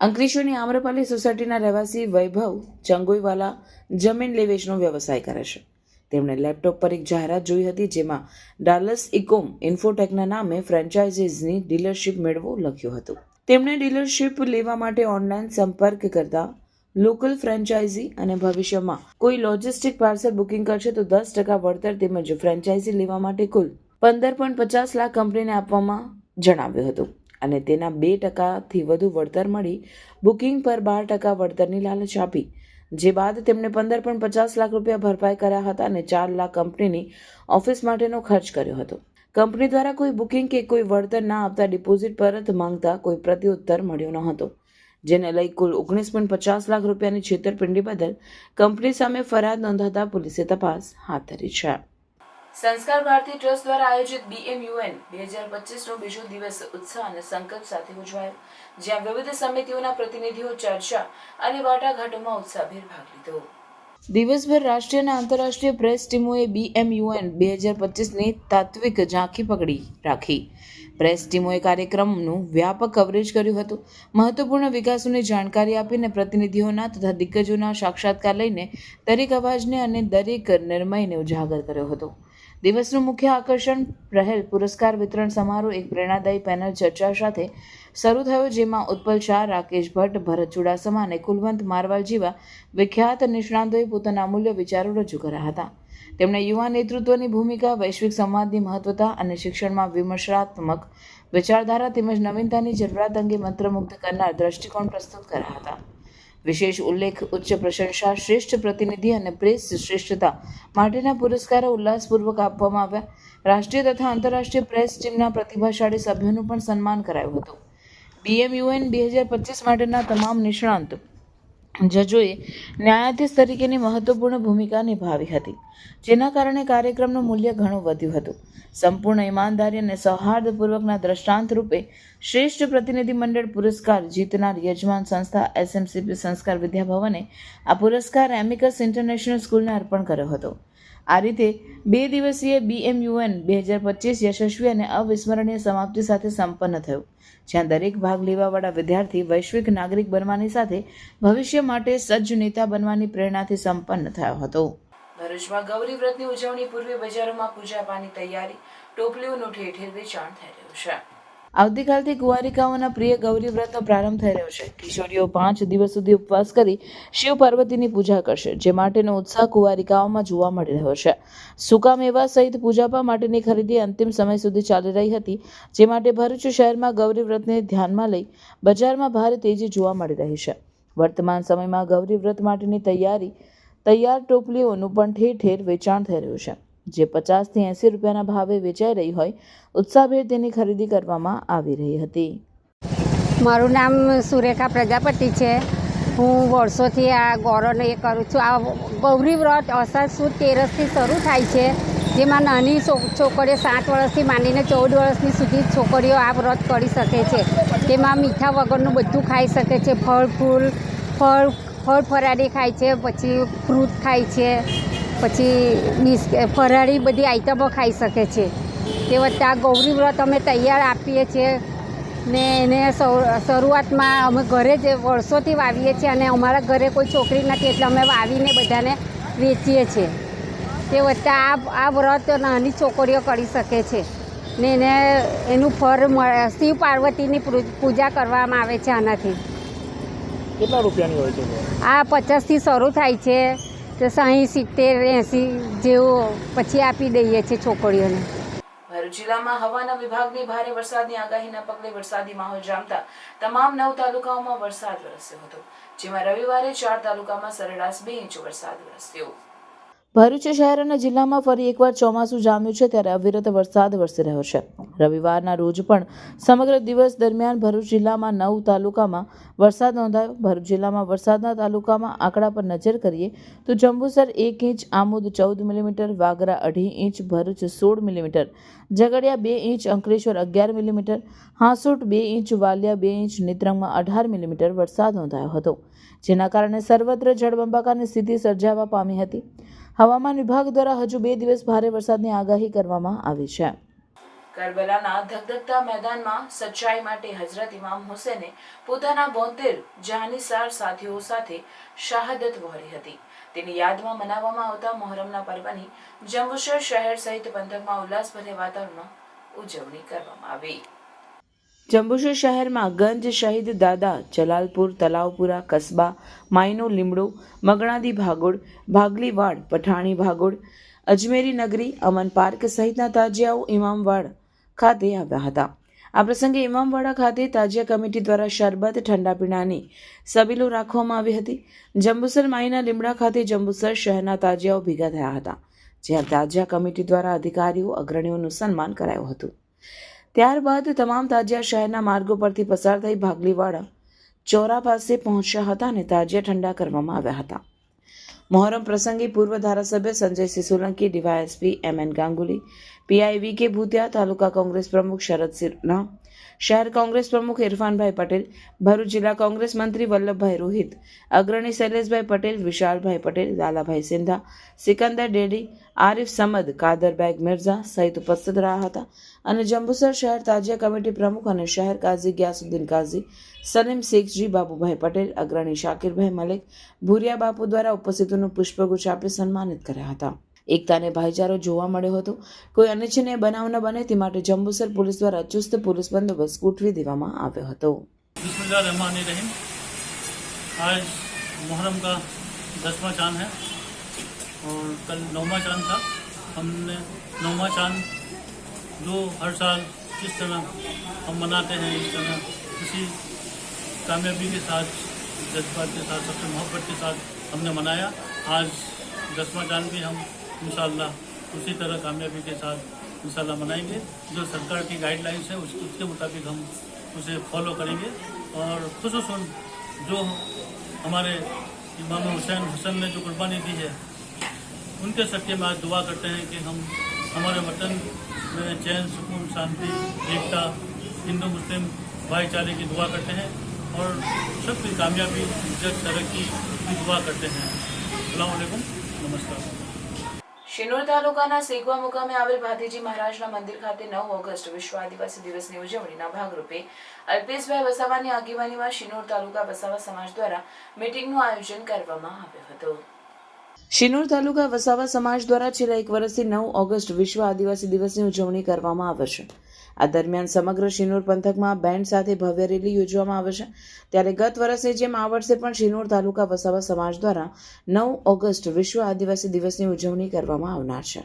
અંકલેશ્વરની આમ્રપાલી સોસાયટીના રહેવાસી વૈભવ ચંગોઈવાલા જમીન લે વેચનો વ્યવસાય કરે છે. તેમણે લેપટોપ પર એક જાહેરાત જોઈ હતી, જેમાં ડાલસ ઇકોમ ઇન્ફોટેકના નામે ફ્રેન્ચાઇઝીસની ડીલરશીપ મેળવો લખ્યું હતું. તેમણે ડીલરશીપ લેવા માટે ઓનલાઈન સંપર્ક કરતા લોકલ ફ્રેન્ચાઇઝી અને ભવિષ્યમાં કોઈ લોજિસ્ટિક પાર્સલ બુકિંગ કરશે તો 10% વળતર તેમજ ફ્રેન્ચાઇઝી લેવા માટે કુલ 15.50 લાખ કંપનીને આપવામાં જણાવ્યું હતું અને તેના 2%થી વધુ વળતર મળી બુકિંગ પર 12% વળતરની લાલચ આપી, જે બાદ તેમણે 15.50 લાખ રૂપિયા ભરપાઈ કર્યા હતા અને 4 લાખ કંપનીની ઓફિસ માટેનો ખર્ચ કર્યો હતો. કંપની દ્વારા કોઈ બુકિંગ કે કોઈ વળતર ના આપતા ડિપોઝિટ પરત માંગતા કોઈ પ્રત્યુત્તર મળ્યો ન હતો, જેને લઈ કુલ 19.50 લાખ રૂપિયાની છેતરપિંડી બદલ કંપની સામે ફરિયાદ નોંધાતા પોલીસે તપાસ હાથ ધરી છે. સંસ્કાર ભારતી ટ્રસ્ટ દ્વારા આયોજિત BMUN 2025નો બીજો દિવસ ઉત્સાહ અને સંકલ્પ સાથે ઉજવાયો, જ્યાં વિવિધ સમિતિઓના પ્રતિનિધિઓ ચર્ચા અને વાટાઘાટોમાં ઉત્સાહભેર ભાગ લીધો. દિવસભર રાષ્ટ્રીય અને આંતરરાષ્ટ્રીય પ્રેસ ટીમોએ BMUN 2025ની તાત્વિક ઝાંખી પકડી રાખી. પ્રેસ ટીમોએ કાર્યક્રમનું વ્યાપક કવરેજ કર્યું હતું, મહત્વપૂર્ણ વિકાસોની જાણકારી આપીને પ્રતિનિધિઓના તથા દિગ્ગજોના સાક્ષાત્કાર લઈને દરેક અવાજને અને દરેક નિર્ણયને ઉજાગર કર્યો હતો. દિવસનું મુખ્ય આકર્ષણ રહેલ પુરસ્કાર વિતરણ સમારોહ એક પ્રેરણાદાયી પેનલ ચર્ચા સાથે શરૂ થયો, જેમાં ઉત્પલ શાહ, રાકેશ ભટ્ટ, ભરત ચુડાસમા અને કુલવંત મારવાલ જેવા વિખ્યાત નિષ્ણાતોએ પોતાના અમૂલ્ય વિચારો રજૂ કર્યા હતા. તેમણે યુવા નેતૃત્વની ભૂમિકા, વૈશ્વિક સંવાદની મહત્વતા અને શિક્ષણમાં વિમર્શાત્મક વિચારધારા તેમજ નવીનતાની જરૂરિયાત અંગે મંત્રમુગ્ધ કરનાર દ્રષ્ટિકોણ પ્રસ્તુત કર્યા હતા. વિશેષ ઉલ્લેખ, ઉચ્ચ પ્રશંસા, શ્રેષ્ઠ પ્રતિનિધિ અને પ્રેસ શ્રેષ્ઠતા માટેના પુરસ્કારો ઉલ્લાસપૂર્વક આપવામાં આવ્યા. રાષ્ટ્રીય તથા આંતરરાષ્ટ્રીય પ્રેસ ટીમના પ્રતિભાશાળી સભ્યોનું પણ સન્માન કરાયું હતું. BMUN 2025 માટેના તમામ નિષ્ણાંત જજોએ ન્યાયાધીશ તરીકેની મહત્વપૂર્ણ ભૂમિકા નિભાવી હતી, જેના કારણે કાર્યક્રમનું મૂલ્ય ઘણું વધ્યું હતું. સંપૂર્ણ ઈમાનદારી અને સૌહાર્દપૂર્વકના દ્રષ્ટાંત રૂપે શ્રેષ્ઠ પ્રતિનિધિ મંડળ પુરસ્કાર જીતનાર યજમાન સંસ્થા SMCP સંસ્કાર વિદ્યાભવને આ પુરસ્કાર એમિકસ ઇન્ટરનેશનલ સ્કૂલને અર્પણ કર્યો હતો. આ રીતે 2 દિવસીય BMUN 2025 યશસ્વી અને અવિસ્મરણીય સમાપ્તિ સાથે સંપન્ન થયું, જ્યાં દરેક ભાગ લેવાવાળા વિદ્યાર્થી વૈશ્વિક નાગરિક બનવાની સાથે ભવિષ્ય માટે સજ્જ નેતા બનવાની પ્રેરણાથી સંપન્ન થયો હતો. ભરૂચમાં ગૌરી વ્રતની ઉજવણી પૂર્વે બજારોમાં પૂજાપાની તૈયારી, ટોપલીઓનું ઠેર ઠેર વેચાણ થઈ રહ્યું છે. આવતીકાલથી કુંવારિકાઓના પ્રિય ગૌરી વ્રતનો પ્રારંભ થઈ રહ્યો છે. કિશોરીઓ 5 દિવસ સુધી ઉપવાસ કરી શિવ પાર્વતીની પૂજા કરશે, જે માટેનો ઉત્સાહ કુંવારિકાઓમાં જોવા મળી રહ્યો છે. સૂકા મેવા સહિત પૂજાપા માટેની ખરીદી અંતિમ સમય સુધી ચાલી રહી હતી, જે માટે ભરૂચ શહેરમાં ગૌરી વ્રતને ધ્યાનમાં લઈ બજારમાં ભારે તેજી જોવા મળી રહી છે. વર્તમાન સમયમાં ગૌરી વ્રત માટેની તૈયાર ટોપલીઓનું પણ ઠેર ઠેર વેચાણ થઈ રહ્યું છે, જે 50 થી 80 રૂપિયાના ભાવે વેચાઈ રહી હોય ઉત્સાહભેર તેની ખરીદી કરવામાં આવી રહી હતી. મારું નામ સુરેખા પ્રજાપતિ છે. હું વર્ષોથી આ ગૌરવને એ કરું છું. આ ગૌરી વ્રત અષાઢ સુદ તેરસથી શરૂ થાય છે, જેમાં નાની છોકરીઓ 7 વર્ષથી માંડીને 14 વર્ષની સુધી છોકરીઓ આ વ્રત કરી શકે છે. તેમાં મીઠા વગરનું બધું ખાઈ શકે છે. ફળ ફરાળી ખાય છે, પછી ફ્રૂટ ખાય છે, પછી ફરાળી બધી આઈટમો ખાઈ શકે છે. તે વખતે આ ગૌરી વ્રત અમે તૈયાર આપીએ છીએ ને એને શરૂઆતમાં અમે ઘરે જ વર્ષોથી વાવીએ છીએ અને અમારા ઘરે કોઈ છોકરી નથી એટલે અમે વાવીને બધાને વેચીએ છીએ. તે વખતે આ વ્રત નાની છોકરીઓ કરી શકે છે ને એનું ફળ શિવ પાર્વતીની પૂજા કરવામાં આવે છે. આનાથી કેટલા રૂપિયાની હોય છે? આ 50થી શરૂ થાય છે, તો 60, 70, 80 જેવું પછી આપી દઈએ છીએ છોકરીઓને. ભરૂચ જિલ્લામાં હવામાન વિભાગની ભારે વરસાદની આગાહીના પગલે વરસાદી માહોલ જામતા તમામ 9 તાલુકાઓમાં વરસાદ વરસ્યો હતો, જેમાં રવિવારે 4 તાલુકામાં સરેરાશ 2 ઇંચ વરસાદ વરસ્યો. ભરૂચ શહેર અને જિલ્લામાં ફરી એકવાર ચોમાસું જામ્યું છે, ત્યારે અવિરત વરસાદ વરસી રહ્યો છે. રવિવારના રોજ પણ સમગ્ર દિવસ દરમિયાન ભરૂચ જિલ્લામાં 9 તાલુકામાં વરસાદ નોંધાયો. ભરૂચ જિલ્લામાં વરસાદના તાલુકામાં આંકડા પર નજર કરીએ તો Jambusar 1 inch, Amod 14 millimetre, Vagra 2.5 inch, Bharuch 16 millimetre, Jhagadia 2 inch, Ankleshwar 11 millimetre, Hansot 2 inch, Valia 2 inch, નેત્રંગમાં 18 મિલીમીટર વરસાદ નોંધાયો હતો, જેના કારણે સર્વત્ર જળબંબાકારની સ્થિતિ સર્જાવા પામી હતી. હવામાન વિભાગ દ્વારા હજુ 2 દિવસ ભારે વરસાદની આગાહી કરવામાં આવી છે. કરબલાના ધગધગતા મેદાનમાં સચ્ચાઈ માટે હઝરત ઇમામ હુસૈને પોતાના 72 જાનિસાર સાથીઓ સાથે શહાદત વહોરી હતી. તેની યાદમાં મનાવવામાં આવતા મોહરમના પર્વની જંબુસર શહેર સહિત પંથકમાં ઉલ્લાસભર્યા વાતાવરણમાં ઉજવણી કરવામાં આવી. જંબુસર શહેરમાં ગંજ શહીદ દાદા, જલાલપુર, તલાવપુરા, કસ્બા, માયનો લીમડો, મગણાદી ભાગોળ, ભાગલીવાડ, પઠાણી ભાગોળ, અજમેરી નગરી, અમન પાર્ક સહિતના તાજિયાઓ ઇમામવાડ ખાતે આવ્યા હતા. આ પ્રસંગે ઇમામવાડા ખાતે તાજિયા કમિટી દ્વારા શરબત, ઠંડા પીણાની સબીલો રાખવામાં આવી હતી. જંબુસર માયના લીમડા ખાતે જંબુસર શહેરના તાજિયાઓ ભેગા થયા હતા. જ્યાં તાજિયા કમિટી દ્વારા અધિકારીઓ અગ્રણીઓનું સન્માન કરાયું હતું. ત્યારબાદ તમામ તાજિયા શહેરના માર્ગો પરથી પસાર થઈ ભાગલીવાડા ચોરા પાસે પહોંચ્યા હતા અને તાજિયા ઠંડા કરવામાં આવ્યા હતા. મોહરમ પ્રસંગે પૂર્વ ધારાસભ્ય Sanjaysinh Solanki, DYSP MN Ganguly, PI VK ભૂતિયા, તાલુકા કોંગ્રેસ પ્રમુખ શરદ સિન્હા, શહેર કોંગ્રેસ પ્રમુખ ઇરફાનભાઈ પટેલ, ભરૂચ જિલ્લા કોંગ્રેસ મંત્રી વલ્લભભાઈ રોહિત, અગ્રણી શૈલેષભાઈ પટેલ, વિશાલભાઈ પટેલ, લાલાભાઈ સિંધા, સિકંદર ડેડી, આરિફ સમદ, કાદર બેગ મિર્ઝા સહિત ઉપસ્થિત રહ્યા હતા અને જંબુસર શહેર તાજિયા કમિટી પ્રમુખ અને શહેર કાઝી ગ્યાસુદ્દીન કાઝી, સલીમ શેખજી, બાબુભાઈ પટેલ, અગ્રણી શાકિરભાઈ મલિક, ભૂરિયા બાપુ દ્વારા ઉપસ્થિતોનું પુષ્પગુચ્છ આપી સન્માનિત કર્યા હતા. એકતા અને ભાઈચારો જોવા મળ્યો હતો. કોઈ અનિચ્છનીય બનાવ ન બને તે માટે જંબુસર પોલીસ દ્વારા ચુસ્ત પોલીસ બંદોબસ્ત ગોઠવી દેવામાં આવ્યો હતો. बिस्मिल्लाहिर्रहमानिर्रहीम। आज मुहर्रम का 10वां चांद है और कल 9वां चांद था। हमने 9वां चांद जो हर साल जिस तरह हम मनाते हैं इस तरह किसी कामयाबी के साथ, जज्बात के साथ, सबसे मोहब्बत के साथ हमने मनाया। आज 10वां चांद भी हम इंशाअल्लाह उसी तरह कामयाबी के साथ इंशाअल्लाह मनाएंगे। जो सरकार की गाइडलाइंस है उसके मुताबिक हम उसे फॉलो करेंगे और खुसूसन जो हमारे इमाम हुसैन हसन ने जो कुर्बानी दी है उनके सत्य में आज दुआ करते हैं कि हम हमारे वतन में चैन, सुकून, शांति, एकता, हिंदू मुस्लिम भाईचारे की दुआ करते हैं और सबकी कामयाबी, इज्जत, तरक्की की दुआ करते हैं। अस्सलाम वालेकुम, नमस्कार। શિનોર તાલુકાના સેગવા મુકામે આવેલ ભાતીજી મહારાજના મંદિર ખાતે 9 ઓગસ્ટ વિશ્વ આદિવાસી દિવસની ઉજવણીના ભાગરૂપે અલ્પેશભાઈ વસાવાની આગેવાનીમાં શિનોર તાલુકા વસાવા સમાજ દ્વારા મીટિંગનું આયોજન કરવામાં આવ્યું હતું. શિનોર તાલુકા વસાવા સમાજ દ્વારા છેલ્લા 1 વર્ષથી 9 ઓગસ્ટ વિશ્વ આદિવાસી દિવસની ઉજવણી કરવામાં આવે છે. આ દરમિયાન સમગ્ર શિનોર પંથકમાં બેન્ડ સાથે ભવ્ય રેલી યોજવામાં આવે છે. ત્યારે ગત વર્ષની જેમ આ વર્ષે પણ શિનોર તાલુકા વસાવા સમાજ દ્વારા 9 ઓગસ્ટ વિશ્વ આદિવાસી દિવસની ઉજવણી કરવામાં આવનાર છે.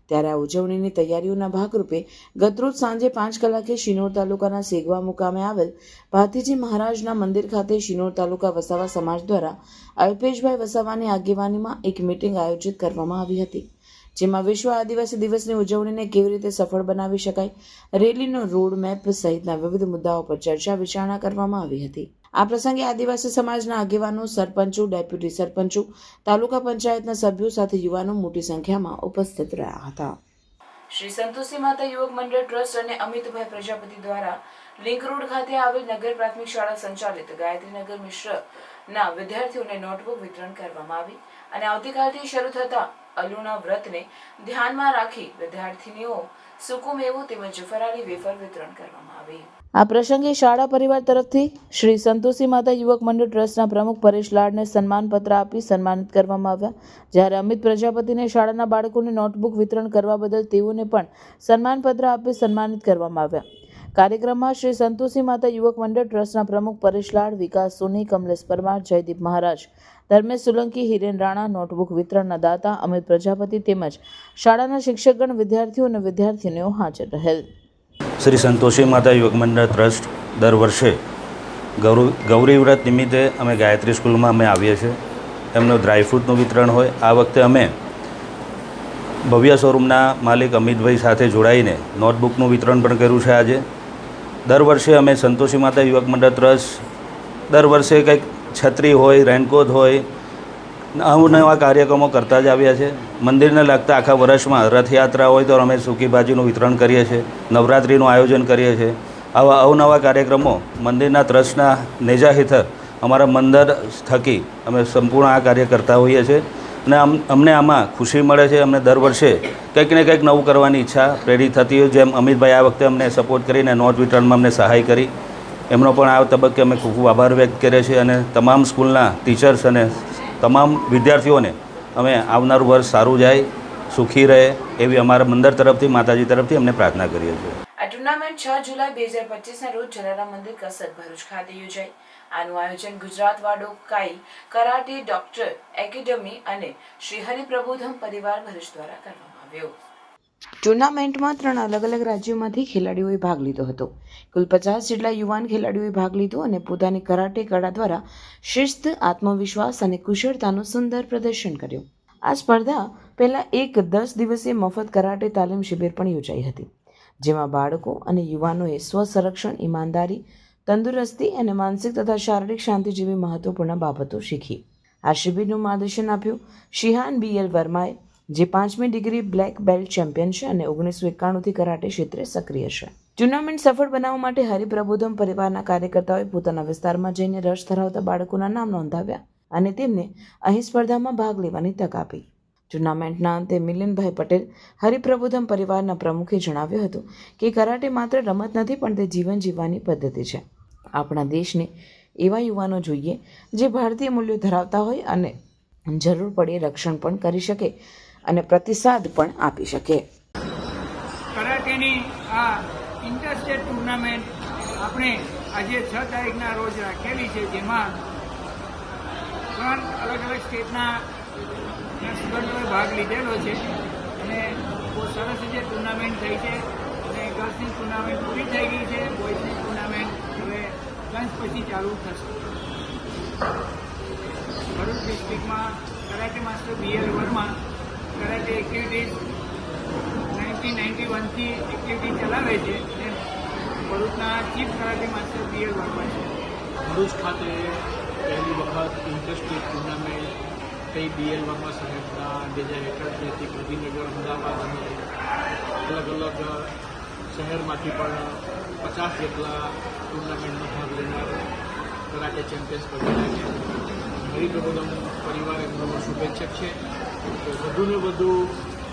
ત્યારે આ ઉજવણીની તૈયારીઓના ભાગરૂપે ગતરોજ સાંજે 5 કલાકે શિનોર તાલુકાના સેગવા મુકામે આવેલ ભાતીજી મહારાજના મંદિર ખાતે શિનોર તાલુકા વસાવા સમાજ દ્વારા અલ્પેશભાઈ વસાવાની આગેવાનીમાં એક મીટિંગ આયોજિત કરવામાં આવી હતી. જેમાં વિશ્વ આદિવાસી દિવસની ઉજવણીને કેવી રીતે સફળ બનાવી શકાય, રેલીનો રોડ મેપ સહિતના વિવિધ મુદ્દાઓ પર ચર્ચા વિચારણા કરવામાં આવી હતી. આ પ્રસંગે આદિવાસી સમાજના આગેવાનો, સરપંચો, ડેપ્યુટી સરપંચો, તાલુકા પંચાયતના સભ્યો સાથે યુવાનો મોટી સંખ્યામાં ઉપસ્થિત રહ્યા હતા. શ્રી સંતોષી માતા યુવક મંડળ ટ્રસ્ટ અને અમિતભાઈ પ્રજાપતિ દ્વારા લિંક રોડ ખાતે આવેલ નગર પ્રાથમિક શાળા સંચાલિત ગાયત્રીનગર મિશ્રના વિદ્યાર્થીઓને નોટબુક વિતરણ કરવામાં આવી અને આવતીકાલથી શરૂ થતા અલુણા વ્રતને ધ્યાનમાં રાખી વિદ્યાર્થીનીઓ સૂકું મેવું તેમજ ફરાળી વેફર વિતરણ કરવામાં આવી. આ પ્રસંગે શાળા પરિવાર તરફથી શ્રી સંતોષી માતા યુવક મંડળ ટ્રસ્ટના પ્રમુખ પરેશ લાડને સન્માનપત્ર આપી સન્માનિત કરવામાં આવ્યા. જ્યારે અમિત પ્રજાપતિને શાળાના બાળકોને નોટબુક વિતરણ કરવા બદલ તેઓને પણ સન્માનપત્ર આપી સન્માનિત કરવામાં આવ્યા. કાર્યક્રમમાં શ્રી સંતોષી માતા યુવક મંડળ ટ્રસ્ટના પ્રમુખ પરેશ લાડ, વિકાસ સોની, કમલેશ પરમાર, જયદીપ મહારાજ, ધર્મેશ સોલંકી, હિરેન રાણા, નોટબુક વિતરણના દાતા અમિત પ્રજાપતિ તેમજ શાળાના શિક્ષકગણ, વિદ્યાર્થીઓ અને વિદ્યાર્થીનીઓ હાજર રહેલ. શ્રી સંતોષી માતા યુવક મંડળ ટ્રસ્ટ દર વર્ષે ગૌરી વ્રત નિમિત્તે અમે ગાયત્રી સ્કૂલમાં અમે આવીએ છીએ. એમનું ડ્રાયફ્રૂટનું વિતરણ હોય. આ વખતે અમે ભવ્ય શોરૂમના માલિક અમિતભાઈ સાથે જોડાઈને નોટબુકનું વિતરણ પણ કર્યું છે. આજે દર વર્ષે અમે સંતોષી માતા યુવક મંડળ ટ્રસ્ટ દર વર્ષે કંઈક છત્રી હોય, રેનકોટ હોય, અવનવા કાર્યક્રમો કરતા જ આવ્યા છે. મંદિરને લગતા આખા વર્ષમાં રથયાત્રા હોય તો અમે સૂકી ભાજીનું વિતરણ કરીએ છીએ, નવરાત્રિનું આયોજન કરીએ છીએ. આવા અવનવા કાર્યક્રમો મંદિરના ટ્રસ્ટના નેજા હેઠળ અમારા મંદિર થકી અમે સંપૂર્ણ આ કાર્ય કરતા હોઈએ છીએ અને અમને આમાં ખુશી મળે છે. અમને દર વર્ષે કંઈક ને કંઈક નવું કરવાની ઈચ્છા પ્રેરિત થતી હોય. જેમ અમિતભાઈ આ વખતે અમને સપોર્ટ કરીને નોટ વિતરણમાં અમને સહાય કરી, એમનો પણ આ તબક્કે અમે ખૂબ ખૂબ આભાર વ્યક્ત કરીએ છીએ અને તમામ સ્કૂલના ટીચર્સ અને તમામ વિદ્યાર્થીઓને અમે આવનારું વર્ષ સારું જાય, સુખી રહે એવી અમારા મંદિર તરફથી, માતાજી તરફથી અમને પ્રાર્થના કરીએ છીએ. આ ટુર્નામેન્ટ 6 જુલાઈ 2025ના રોજ જલારામ મંદિર કસર ભરૂચ ખાતે યોજાઈ. આનું આયોજન ગુજરાત વાડો કાઈ કરાટે ડોક્ટર એકેડમી અને શ્રી હરિપ્રબોધમ પરિવાર ભરૂચ દ્વારા કરવામાં આવ્યો. ટુર્નામેન્ટમાં 3 અલગ અલગ રાજ્યોમાંથી ખેલાડીઓએ ભાગ લીધો હતો. કુલ 50 જેટલા યુવાન ખેલાડીઓએ ભાગ લીધો અને પોતાની કરાટે કળા દ્વારા શિસ્ત, આત્મવિશ્વાસ અને કુશળતાનું સુંદર પ્રદર્શન કર્યું. આ સ્પર્ધા પહેલાં એક 10 દિવસીય મફત કરાટે તાલીમ શિબિર પણ યોજાઈ હતી, જેમાં બાળકો અને યુવાનોએ સ્વસંરક્ષણ, ઈમાનદારી, તંદુરસ્તી અને માનસિક તથા શારીરિક શાંતિ જેવી મહત્વપૂર્ણ બાબતો શીખી. આ શિબિરનું માર્ગદર્શન આપ્યું શિહાન BL વર્માએ, જે 5મી ડિગ્રી બ્લેક બેલ્ટ ચેમ્પિયન છે અને 1991થી કરાટે ક્ષેત્રે સક્રિય છે. ટુર્નામેન્ટ સફળ બનાવવા માટે હરિપ્રબોધમ પરિવારના કાર્યકર્તાઓએ પોતાના વિસ્તારમાં જઈને રસ ધરાવતા બાળકોના નામ નોંધાવ્યા અને તેમને અહીં સ્પર્ધામાં ભાગ લેવાની તક આપી. ટુર્નામેન્ટના અંતે મિલિંદભાઈ પટેલ, હરિપ્રબોધમ પરિવારના પ્રમુખે જણાવ્યું હતું કે કરાટે માત્ર રમત નથી, પણ તે જીવન જીવવાની પદ્ધતિ છે. આપણા દેશને એવા યુવાનો જોઈએ જે ભારતીય મૂલ્યો ધરાવતા હોય અને જરૂર પડે રક્ષણ પણ કરી શકે અને પ્રતિસાદ પણ આપી શકે. કરાટેની આ ઇન્ટરસ્ટેટ ટુર્નામેન્ટ આપણે આજે 6 તારીખના રોજ રાખેલી છે, જેમાં 3 અલગ અલગ સ્ટેટના સ્ટુડન્ટોએ ભાગ લીધેલો છે અને બહુ સરસ રીતે ટુર્નામેન્ટ થઈ છે. અને ગર્લ્સની ટુર્નામેન્ટ પૂરી થઈ ગઈ છે, બોયઝની ટુર્નામેન્ટ હવે લંચ પછી ચાલુ થશે. ભરૂચ ડિસ્ટ્રિક્ટમાં karate master BL Verma karate activities 1991થી એક્ટિવિટી ચલાવે છે અને ભરૂચના chief karate master BL Verma છે. ભરૂચ ખાતે પહેલી વખત ઇન્ટરસ્ટેટ ટુર્નામેન્ટ કઈ BL વર્મા સાહેબના જે હેઠળથી ગાંધીનગર, અમદાવાદ અને અલગ અલગ શહેરમાંથી પણ 50 જેટલા ટુર્નામેન્ટમાં ભાગ લેનાર કરાટે ચેમ્પિયન્સ બનેલા છે. હરિપ્રબોધમ પરિવાર એમનો શુભેચ્છક છે કે વધુને વધુ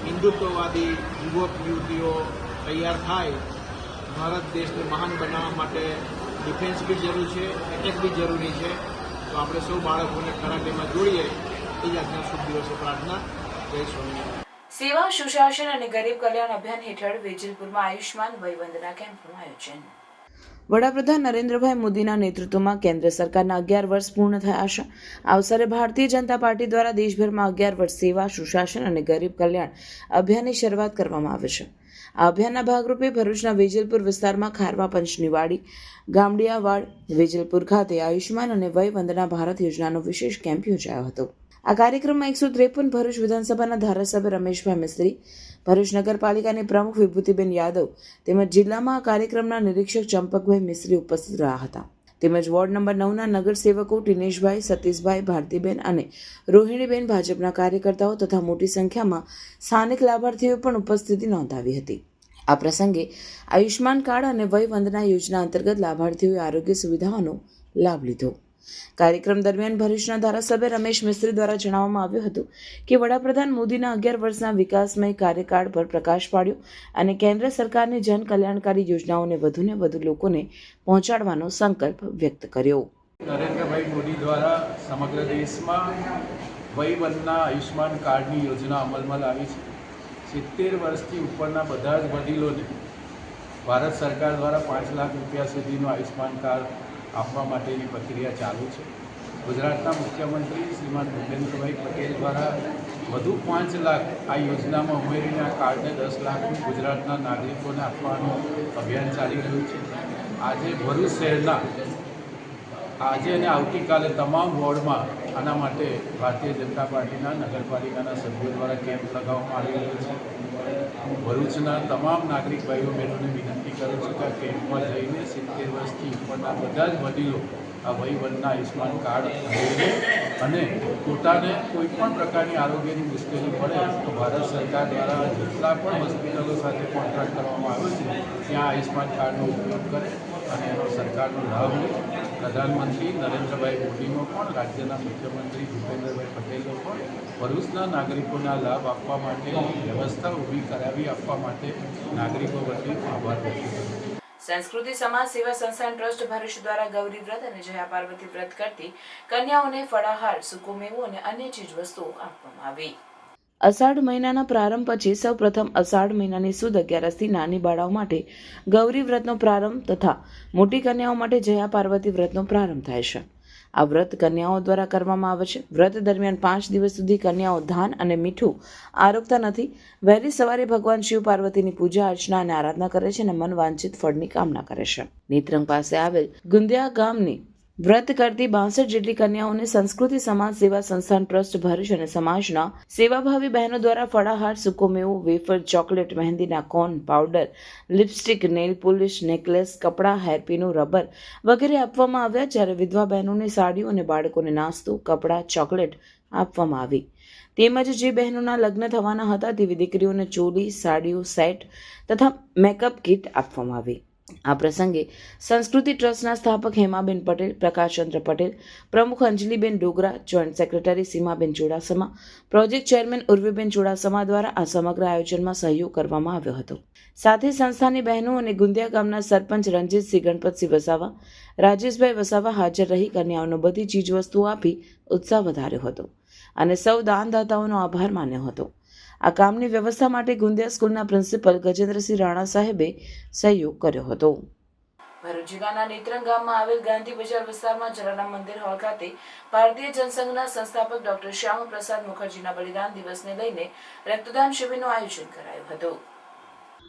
હિન્દુત્વવાદી યુવક યુવતીઓ તૈયાર થાય. ભારત દેશને મહાન બનાવવા માટે ડિફેન્સ બી જરૂર છે, એટેક બી જરૂરી છે. તો આપણે સૌ બાળકોને કરાટેમાં જોડીએ એ જ આજના શુભ દિવસે પ્રાર્થના. જય સ્વામિનારાયણ. સેવા, સુશાસન અને ગરીબ કલ્યાણ અભિયાન હેઠળ વેજલપુરમાં આયુષ્માન વયવંદના કેમ્પનું આયોજન. વડાપ્રધાન નરેન્દ્રભાઈ મોદીના નેતૃત્વમાં કેન્દ્ર સરકારના 11 વર્ષ પૂર્ણ થયા છે. આ અવસરે ભારતીય જનતા પાર્ટી દ્વારા દેશભરમાં 11 વર્ષ સેવા, સુશાસન અને ગરીબ કલ્યાણ અભિયાનની શરૂઆત કરવામાં આવી છે. આ અભિયાનના ભાગરૂપે ભરૂચના વેજલપુર વિસ્તારમાં ખારવા પંચનીવાડી, ગામડિયાવાડ, વેજલપુર ખાતે આયુષ્માન અને વયવંદના ભારત યોજનાનો વિશેષ કેમ્પ યોજાયો હતો. આ કાર્યક્રમમાં 153 ભરૂચ વિધાનસભાના ધારાસભ્ય રમેશભાઈ મિસ્ત્રી, ભરૂચ નગરપાલિકાની પ્રમુખ વિભૂતિબેન યાદવ તેમજ જિલ્લામાં આ કાર્યક્રમના નિરીક્ષક ચંપકભાઈ મિસ્ત્રી ઉપસ્થિત રહ્યા હતા. તેમજ વોર્ડ નંબર 9ના નગરસેવકો ટીનેશભાઈ, સતીશભાઈ, ભારતીબેન અને રોહિણીબેન, ભાજપના કાર્યકર્તાઓ તથા મોટી સંખ્યામાં સ્થાનિક લાભાર્થીઓએ પણ ઉપસ્થિતિ નોંધાવી હતી. આ પ્રસંગે આયુષ્માન કાર્ડ અને વયવંદના યોજના અંતર્ગત લાભાર્થીઓએ આરોગ્ય સુવિધાઓનો લાભ લીધો. કાર્યક્રમ દરમિયાન ભરૂચના ધારાસભ્ય રમેશ મિસ્ત્રી દ્વારા જણાવવામાં આવ્યું હતું કે વડાપ્રધાન મોદીના 11 વર્ષના વિકાસમય કાર્યકાળ પર પ્રકાશ પાડ્યો અને કેન્દ્ર સરકારની જન કલ્યાણકારી યોજનાઓને વધુને વધુ લોકોને પહોંચાડવાનો સંકલ્પ વ્યક્ત કર્યો. નરેન્દ્રભાઈ મોદી દ્વારા સમગ્ર દેશમાં વયવંદના આયુષ્માન કાર્ડની યોજના અમલમાં લાવી છે. 70 વર્ષથી ઉપરના બધા જ વડીલોને ભારત સરકાર દ્વારા 5 લાખ રૂપિયા સુધીનું આયુષ્માન કાર્ડ આપવા માટેની પ્રક્રિયા ચાલુ છે. ગુજરાતના મુખ્યમંત્રી શ્રીમાન ભૂપેન્દ્રભાઈ પટેલ દ્વારા વધુ 5 લાખ આ યોજનામાં ઉમેરીને આ કાર્ડને 10 લાખ ગુજરાતના નાગરિકોને આપવાનું અભિયાન ચાલી રહ્યું છે. આજે ભરૂચ શહેરના આજે અને આવતીકાલે તમામ વોર્ડમાં આના માટે ભારતીય જનતા પાર્ટીના નગરપાલિકાના સભ્યો દ્વારા કેમ્પ લગાવવામાં આવી રહ્યો છે. હું ભરૂચના તમામ નાગરિક ભાઈઓ બહેનોને વિનંતી કરું છું કે આ કેમ્પમાં જઈને 70 વર્ષથી ઉપરના બધા જ વડીલો આ વયવંદના આયુષ્માન કાર્ડ લઈને અને પોતાને કોઈપણ પ્રકારની આરોગ્યની મુશ્કેલી પડે તો ભારત સરકાર દ્વારા જેટલા પણ હોસ્પિટલો સાથે કોન્ટ્રાક્ટ કરવામાં આવ્યો છે ત્યાં આયુષ્માન કાર્ડનો ઉપયોગ કરે અને એનો સરકારનો લાભ લે. પ્રધાનમંત્રી નરેન્દ્રભાઈ મોદીનો પણ, રાજ્યના મુખ્યમંત્રી ભૂપેન્દ્રભાઈ પટેલનો પણ ભરૂચના નાગરિકોના લાભ આપવા માટેની વ્યવસ્થા ઊભી કરાવી આપવા માટે નાગરિકો વતી આભાર વ્યક્ત કરું છું. સંસ્કૃતિ સમાજ સેવા સંસ્થાન ટ્રસ્ટ ભરૂચ દ્વારા ગૌરી વ્રત અને જયા પાર્વતી વ્રત કરતી કન્યાઓને ફળાહાર, સૂકો મેવો અને અન્ય ચીજવસ્તુઓ આપવામાં આવી. અષાઢ મહિનાના પ્રારંભ પછી સૌ પ્રથમ અષાઢ મહિનાની સુદ 11થી નાની બાળાઓ માટે ગૌરી વ્રતનો પ્રારંભ તથા મોટી કન્યાઓ માટે જયા પાર્વતી વ્રતનો પ્રારંભ થાય છે. આ વ્રત કન્યાઓ દ્વારા કરવામાં આવે છે. વ્રત દરમિયાન 5 દિવસ સુધી કન્યાઓ ધાન અને મીઠું આરોગતા નથી. વહેલી સવારે ભગવાન શિવ પાર્વતીની પૂજા અર્ચના અને આરાધના કરે છે અને મન વાંછિત ફળની કામના કરે છે. નેત્રંગ પાસે આવેલ ગુંદિયા ગામની વ્રત કરતી 62 જેટલી કન્યાઓને સંસ્કૃતિ સમાજ સેવા સંસ્થાન ટ્રસ્ટ ભરૂચ અને સમાજના સેવાભાવી બહેનો દ્વારા ફળાહાર, સૂકો મેવો, વેફર, ચોકલેટ, મહેંદીના cone, powder, lipstick, nail polish, necklace, કપડાં, હેરપીનો, રબર વગેરે આપવામાં આવ્યા, જ્યારે વિધવા બહેનોને સાડીઓ અને બાળકોને નાસ્તો, કપડાં, ચોકલેટ આપવામાં આવી. તેમજ જે બહેનોના લગ્ન થવાના હતા તેવી દીકરીઓને ચોલી, સાડીઓ, સેટ તથા મેકઅપ કીટ આપવામાં આવી. આ પ્રસંગે સંસ્કૃતિ ટ્રસ્ટના સ્થાપક હેમાબેન પટેલ, પ્રકાશચંદ્ર પટેલ, પ્રમુખ Anjaliben Dogra, joint secretary સીમાબેન Chudasama, project chairman ઉર્વીબેન Chudasama દ્વારા આ સમગ્ર આયોજનમાં સહયોગ કરવામાં આવ્યો હતો. સાથે સંસ્થાની બહેનો અને ગુંદિયા ગામના સરપંચ રણજીતસિંહ ગણપતસિંહ વસાવા, રાજેશભાઈ વસાવા હાજર રહી કન્યાઓનો બધી ચીજવસ્તુઓ આપી ઉત્સાહ વધાર્યો હતો અને સૌ દાનદાતાઓનો આભાર માન્યો હતો. આ કામની વ્યવસ્થા માટે ગુંદિયા સ્કૂલના પ્રિન્સિપલ ગજેન્દ્રસિંહ રાણા સાહેબે સહયોગ કર્યો હતો. ભરૂચ જિલ્લાના નેત્રંગ ગામમાં આવેલ ગાંધી બજાર વિસ્તારમાં જલારામ મંદિર હોલ ખાતે ભારતીય જનસંઘના સંસ્થાપક ડોક્ટર શ્યામ પ્રસાદ મુખર્જીના બલિદાન દિવસને લઈને રક્તદાન શિબિરનું આયોજન કરાયું હતું.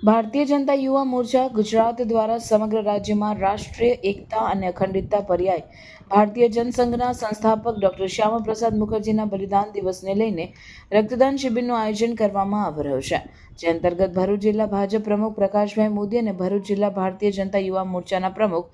ભારતીય જનતા યુવા મોરચા ગુજરાત દ્વારા સમગ્ર રાજ્યમાં રાષ્ટ્રીય એકતા અને અખંડિતતા પર્યાય ભારતીય જનસંઘના સંસ્થાપક ડોક્ટર શ્યામ પ્રસાદ મુખર્જીના બલિદાન દિવસને લઈને રક્તદાન શિબિરનું આયોજન કરવામાં આવી રહ્યું છે, જે અંતર્ગત ભરૂચ જિલ્લા ભાજપ પ્રમુખ પ્રકાશભાઈ મોદી અને ભરૂચ જિલ્લા ભારતીય જનતા યુવા મોરચાના પ્રમુખ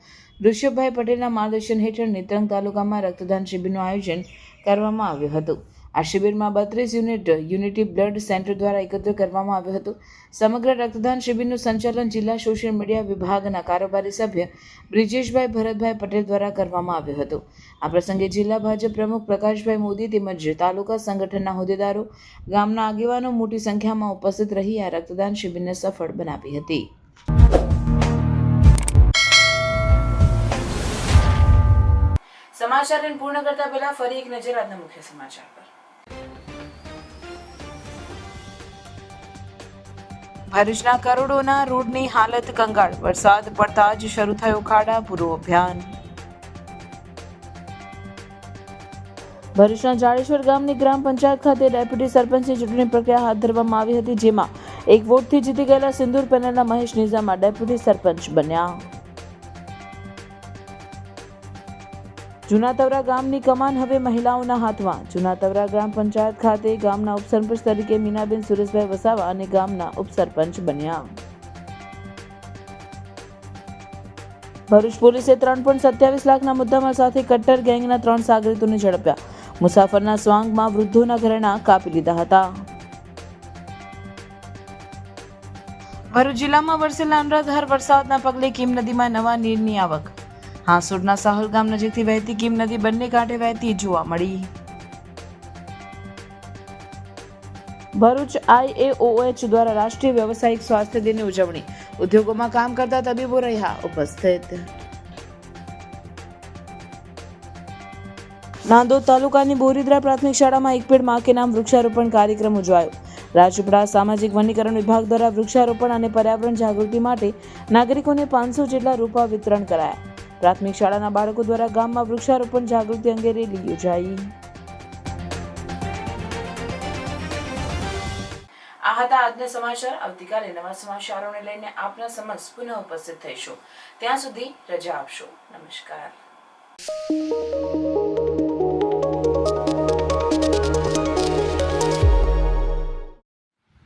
ઋષભભાઈ પટેલના માર્ગદર્શન હેઠળ નેત્રંગ તાલુકામાં રક્તદાન શિબિરનું આયોજન કરવામાં આવ્યું હતું. આ શિબિરમાં 32 યુનિટ યુનિટી બ્લડ સેન્ટર દ્વારા એકત્ર કરવામાં આવ્યું હતું. સમગ્ર રક્તદાન શિબિરનું સંચાલન જિલ્લા સોશિયલ મીડિયા વિભાગના કારોબારી સભ્ય બ્રિજેશભાઈ ભરતભાઈ પટેલ દ્વારા કરવામાં આવ્યું હતું. આ પ્રસંગે જિલ્લા ભાજપ પ્રમુખ પ્રકાશભાઈ મોદી તેમજ તાલુકા સંગઠનના હોદ્દેદારો, ગામના આગેવાનો મોટી સંખ્યામાં ઉપસ્થિત રહી આ રક્તદાન શિબિરને સફળ બનાવી હતી. સમાચાર પૂર્ણ કરતા પહેલા ફરી એક નજર આજના મુખ્ય સમાચાર પર. ભરૂચના કરોડોના રોડની હાલત કંગાળ, વરસાદ પડતા જ શરૂ થયો ખાડા પૂરો અભિયાન. ભરૂચના જાડેશ્વર ગામની ગ્રામ પંચાયત ખાતે ડેપ્યુટી સરપંચની ચૂંટણી પ્રક્રિયા હાથ ધરવામાં આવી હતી, જેમાં એક વોટથી જીતી ગયેલા સિંદૂર પેનલના મહેશ નિઝામા ડેપ્યુટી સરપંચ બન્યા. જૂનાતવરા ગામની કમાન હવે મહિલાઓના હાથમાં. જૂનાતવરા ગ્રામ પંચાયત ખાતે ગામના ઉપસરપંચ તરીકે મીનાબેન સુરેશભાઈ વસાવા અને ગામના ઉપસરપંચ બન્યા. ભરૂચ પોલીસે 3.27 લાખના મુદ્દામાલ સાથે કટ્ટર ગેંગના 3 સાગરીતોને ઝડપ્યા. મુસાફરના સ્વાંગમાં વૃદ્ધોના ઘરેણાં કાપી લીધા હતા. ભરૂચ જિલ્લામાં વરસેલા અનરાધાર વરસાદના પગલે કીમ નદીમાં નવા નીરની આવક. હાંસોડના સાહલ ગામ નજીકથી વહેતી કીમ નદી બંને કાંઠે વહેતી જોવા મળી. ભરૂચ IAOH દ્વારા રાષ્ટ્રીય વ્યવસાયિક સ્વાસ્થ્ય દિનની ઉજવણી. ઉદ્યોગોમાં કામ કરતા તબીબો રહ્યા ઉપસ્થિત. નાંદોદ તાલુકાની બોરીદ્રા પ્રાથમિક શાળામાં એક પેડ માં કે નામ વૃક્ષારોપણ કાર્યક્રમ ઉજવાયો. રાજપીપળા સામાજિક વનીકરણ વિભાગ દ્વારા વૃક્ષારોપણ અને પર્યાવરણ જાગૃતિ માટે નાગરિકોને 500 જેટલા રોપા વિતરણ કરાયા. પ્રાથમિક શાળાના બાળકો દ્વારા ગામમાં વૃક્ષારોપણ જાગૃતિ અંગે રેલી યોજાઈ. આ હતા આજના સમાચાર. આવતીકાલે નવા સમાચારોને લઈને આપના સમક્ષ પુનઃ ઉપસ્થિત થઈશું. ત્યાં સુધી રજા આપશો. નમસ્કાર.